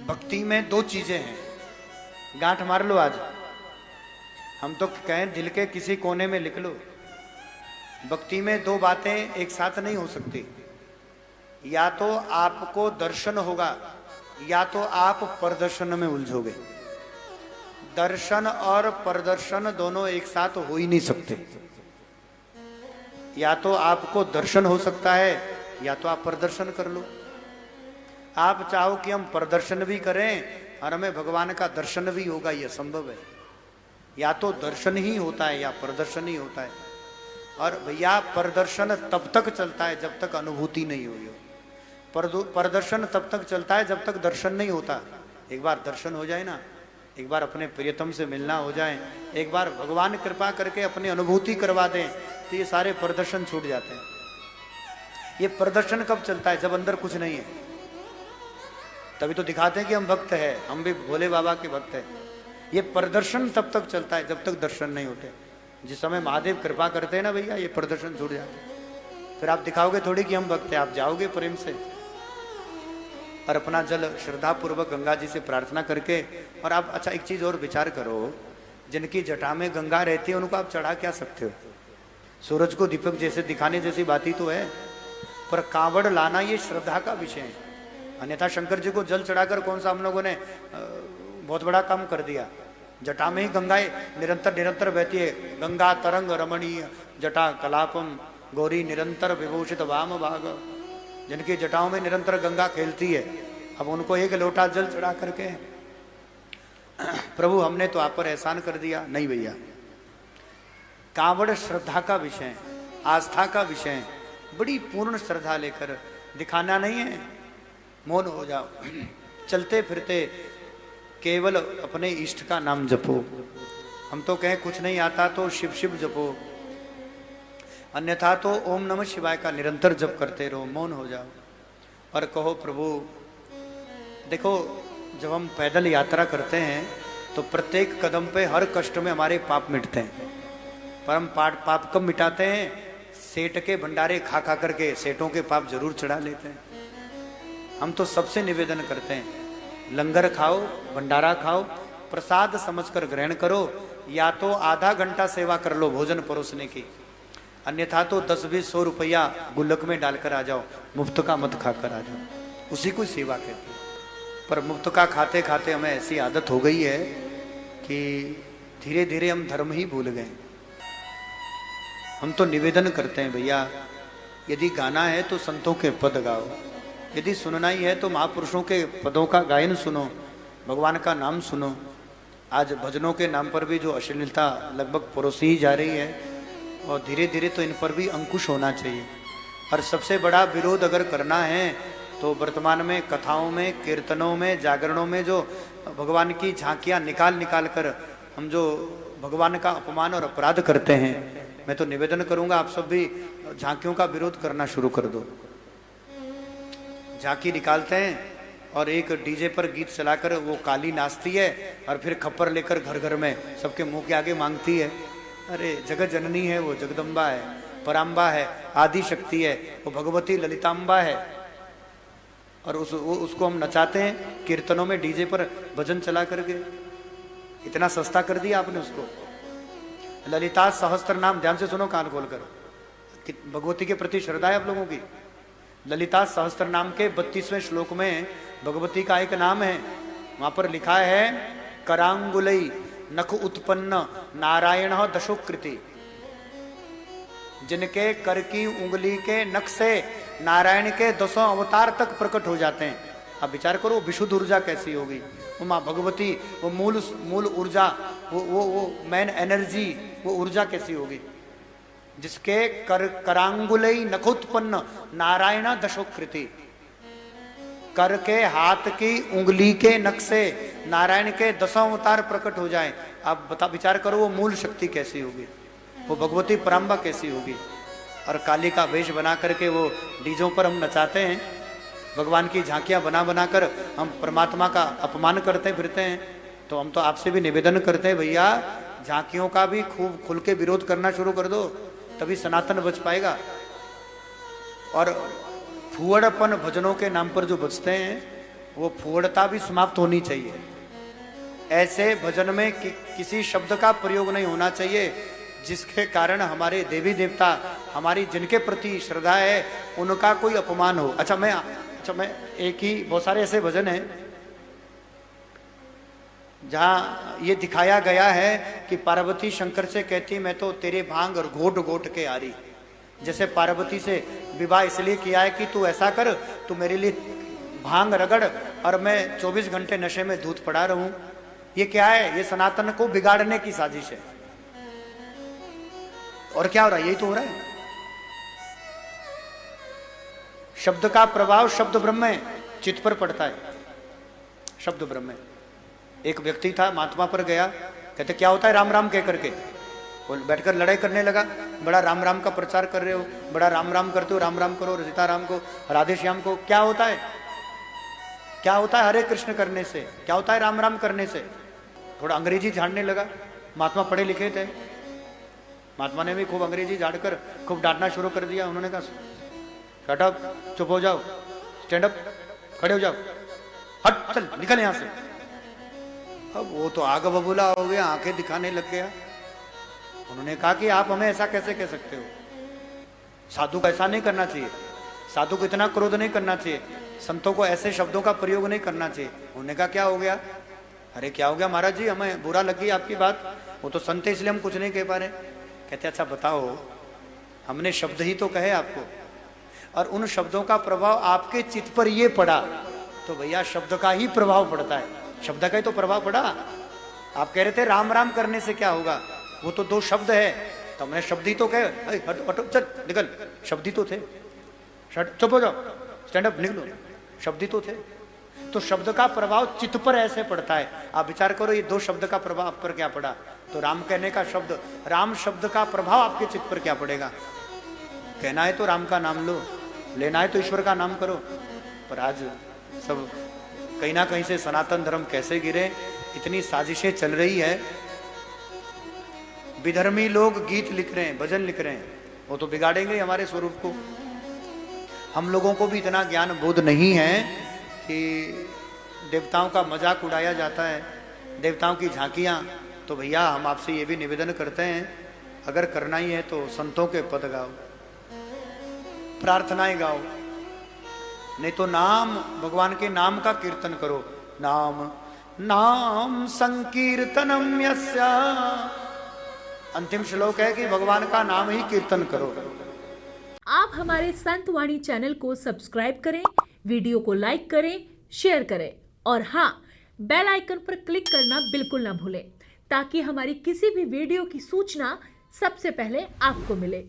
भक्ति में दो चीजें हैं, गांठ मार लो आज। हम तो कहें दिल के किसी कोने में लिख लो। भक्ति में दो बातें एक साथ नहीं हो सकती। या तो आपको दर्शन होगा या तो आप प्रदर्शन में उलझोगे। दर्शन और प्रदर्शन दोनों एक साथ हो ही नहीं सकते। या तो आपको दर्शन हो सकता है या तो आप प्रदर्शन कर लो। आप चाहो कि हम प्रदर्शन भी करें और हमें भगवान का दर्शन भी होगा, यह संभव है। या तो दर्शन ही होता है या प्रदर्शन ही होता है। और भैया प्रदर्शन तब तक चलता है जब तक अनुभूति नहीं हुई हो। प्रदर्शन तब तक चलता है जब तक दर्शन नहीं होता। एक बार दर्शन हो जाए ना, एक बार अपने प्रियतम से मिलना हो जाए, एक बार भगवान कृपा करके अपनी अनुभूति करवा दें, तो ये सारे प्रदर्शन छूट जाते हैं। ये प्रदर्शन कब चलता है? जब अंदर कुछ नहीं है। तभी तो दिखाते हैं कि हम भक्त हैं, हम भी भोले बाबा के भक्त हैं। ये प्रदर्शन तब तक चलता है जब तक दर्शन नहीं होते। जिस समय महादेव कृपा करते हैं ना भैया, ये प्रदर्शन छूट जाते हैं। फिर आप दिखाओगे थोड़ी कि हम भक्त हैं, आप जाओगे प्रेम से और अपना जल श्रद्धा पूर्वक गंगा जी से प्रार्थना करके। और आप अच्छा एक चीज और विचार करो, जिनकी जटा में गंगा रहती है उनको आप चढ़ा क्या सकते हो? सूरज को दीपक जैसे दिखाने जैसी बात ही तो है। पर कांवड़ लाना ये श्रद्धा का विषय है। अन्यथा शंकर जी को जल चढ़ाकर कौन सा हम लोगों ने बहुत बड़ा काम कर दिया। जटा में ही गंगाएं निरंतर निरंतर बहती है। गंगा तरंग रमणीय जटा कलापम गौरी निरंतर विभूषित वाम भाग। जिनकी जटाओं में निरंतर गंगा खेलती है, अब उनको एक लोटा जल चढ़ा करके प्रभु हमने तो आप पर एहसान कर दिया। नहीं भैया, कांवड़ श्रद्धा का विषय है, आस्था का विषय है। बड़ी पूर्ण श्रद्धा लेकर दिखाना नहीं है। मौन हो जाओ, चलते फिरते केवल अपने इष्ट का नाम जपो। हम तो कहें कुछ नहीं आता तो शिव शिव जपो, अन्यथा तो ओम नमः शिवाय का निरंतर जप करते रहो। मौन हो जाओ और कहो प्रभु देखो, जब हम पैदल यात्रा करते हैं तो प्रत्येक कदम पे हर कष्ट में हमारे पाप मिटते हैं। पर हम पाप कब मिटाते हैं? सेठ के भंडारे खा खा करके सेठों के पाप जरूर चढ़ा लेते हैं। हम तो सबसे निवेदन करते हैं, लंगर खाओ, भंडारा खाओ, प्रसाद समझकर ग्रहण करो। या तो आधा घंटा सेवा कर लो भोजन परोसने की, अन्यथा तो 10-20-100 रुपया गुल्लक में डालकर आ जाओ। मुफ्त का मत खाकर आ जाओ, उसी को सेवा कहती है। पर मुफ्त का खाते खाते हमें ऐसी आदत हो गई है कि धीरे धीरे हम धर्म ही भूल गए। हम तो निवेदन करते हैं भैया, यदि गाना है तो संतों के पद गाओ, यदि सुनना ही है तो महापुरुषों के पदों का गायन सुनो, भगवान का नाम सुनो। आज भजनों के नाम पर भी जो अश्लीलता लगभग परोसी ही जा रही है, और धीरे धीरे तो इन पर भी अंकुश होना चाहिए। और सबसे बड़ा विरोध अगर करना है तो वर्तमान में कथाओं में, कीर्तनों में, जागरणों में जो भगवान की झांकियां निकाल निकाल कर हम जो भगवान का अपमान और अपराध करते हैं, मैं तो निवेदन करूंगा आप सब भी झांकियों का विरोध करना शुरू कर दो। झांकी निकालते हैं और एक डीजे पर गीत चलाकर वो काली नाचती है और फिर खप्पर लेकर घर घर में सबके मुंह के आगे मांगती है। अरे जगत जननी है वो, जगदम्बा है, पराम्बा है, आदि शक्ति है, वो भगवती ललिताम्बा है। और उसको हम नचाते हैं कीर्तनों में, डीजे पर भजन चला करके। इतना सस्ता कर दिया आपने उसको। ललिता सहस्त्र नाम, ध्यान से सुनो कान खोलकर, भगवती के प्रति श्रद्धा है आप लोगों की। ललिता सहस्त्र नाम के 32वें श्लोक में भगवती का एक नाम है, वहां पर लिखा है करांगुलई नख उत्पन्न नारायण दशोकृति। जिनके कर की उंगली के नख से नारायण के 10 अवतार तक प्रकट हो जाते हैं। अब विचार करो विशुद्ध ऊर्जा कैसी होगी। वो माँ भगवती, वो मूल ऊर्जा, वो मैन एनर्जी, वो ऊर्जा कैसी होगी जिसके करांगुलई नखोत्पन्न नारायण दशोकृति। कर के हाथ की उंगली के नख से नारायण के 10 अवतार प्रकट हो जाएं। आप विचार करो वो मूल शक्ति कैसी होगी, वो भगवती पराम्बा कैसी होगी। और काली का वेश बना करके वो डीजों पर हम नचाते हैं, भगवान की झांकियां बना बनाकर हम परमात्मा का अपमान करते फिरते हैं। तो हम तो आपसे भी निवेदन करते हैं भैया, झांकियों का भी खूब खुल के विरोध करना शुरू कर दो, तभी सनातन बच पाएगा। और फुअड़पन भजनों के नाम पर जो बचते हैं वो फूहड़ता भी समाप्त होनी चाहिए। ऐसे भजन में किसी शब्द का प्रयोग नहीं होना चाहिए जिसके कारण हमारे देवी देवता, हमारी जिनके प्रति श्रद्धा है, उनका कोई अपमान हो। अच्छा मैं एक ही, बहुत सारे ऐसे भजन हैं जहां ये दिखाया गया है कि पार्वती शंकर से कहती मैं तो तेरे भांग और घोट घोट के आ रही। जैसे पार्वती से विवाह इसलिए किया है कि तू ऐसा कर, तू मेरे लिए भांग रगड़ और मैं 24 घंटे नशे में दूध पड़ा रहूं। ये क्या है? ये सनातन को बिगाड़ने की साजिश है। और क्या हो रहा है? यही तो हो रहा है। शब्द का प्रभाव शब्द ब्रह्म है, चित्त पर पड़ता है। शब्द ब्रह्म है। एक व्यक्ति था, महात्मा पर गया, कहते क्या होता है राम राम कह करके। वो बैठकर लड़ाई करने लगा, बड़ा राम राम का प्रचार कर रहे हो, बड़ा राम राम करते हो, राम राम करो, सीताराम को, राधे श्याम को। क्या होता है? क्या होता है हरे कृष्ण करने से? क्या होता है राम राम करने से? थोड़ा अंग्रेजी झाड़ने लगा। महात्मा पढ़े लिखे थे, महात्मा ने भी खूब अंग्रेजी झाड़कर खूब डांटना शुरू कर दिया। उन्होंने कहा शट अप, चुप हो जाओ, स्टैंड अप, खड़े हो जाओ, हट, चल निकल यहां से। अब वो तो आग बबूला हो गया, आंखें दिखाने लग गया। उन्होंने कहा कि आप हमें ऐसा कैसे कह सकते हो? साधु को ऐसा नहीं करना चाहिए, साधु को इतना क्रोध नहीं करना चाहिए, संतों को ऐसे शब्दों का प्रयोग नहीं करना चाहिए। उन्होंने कहा क्या हो गया? अरे क्या हो गया महाराज जी, हमें बुरा लगी आपकी बात, वो तो संत है इसलिए हम कुछ नहीं कह पा रहे। कहते अच्छा बताओ, हमने शब्द ही तो कहे आपको, और उन शब्दों का प्रभाव आपके चित्त पर ये पड़ा, तो भैया शब्द का ही प्रभाव पड़ता है, शब्द का ही तो प्रभाव पड़ा। आप कह रहे थे राम राम करने से क्या होगा, वो तो दो शब्द है, तो हमने शब्द ही तो कहे, हटो चल निकल, शब्द ही तो थे, चुप हो जाओ, स्टैंड अप, निकलो, शब्द ही तो थे। तो शब्द का प्रभाव चित्त पर ऐसे पड़ता है। आप विचार करो ये दो शब्द का प्रभाव आप पर क्या पड़ा, तो राम कहने का शब्द, राम शब्द का प्रभाव आपके चित्त पर क्या पड़ेगा। कहना है तो राम का नाम लो, लेना है तो ईश्वर का नाम करो। पर आज सब कहीं ना कहीं से सनातन धर्म कैसे गिरे, इतनी साजिशें चल रही है। विधर्मी लोग गीत लिख रहे हैं, भजन लिख रहे हैं, वो तो बिगाड़ेंगे हमारे स्वरूप को। हम लोगों को भी इतना ज्ञान बोध नहीं है कि देवताओं का मजाक उड़ाया जाता है, देवताओं की झांकियां। तो भैया हम आपसे ये भी निवेदन करते हैं, अगर करना ही है तो संतों के पद गाओ, प्रार्थनाएं गाओ, नहीं तो नाम, भगवान के नाम का कीर्तन करो। नाम नाम संकीर्तनम यस्या, अंतिम श्लोक है कि भगवान का नाम ही कीर्तन करो। आप हमारे संत वाणी चैनल को सब्सक्राइब करें, वीडियो को लाइक करें, शेयर करें और हाँ, बेल आइकन पर क्लिक करना बिल्कुल ना भूलें, ताकि हमारी किसी भी वीडियो की सूचना सबसे पहले आपको मिले।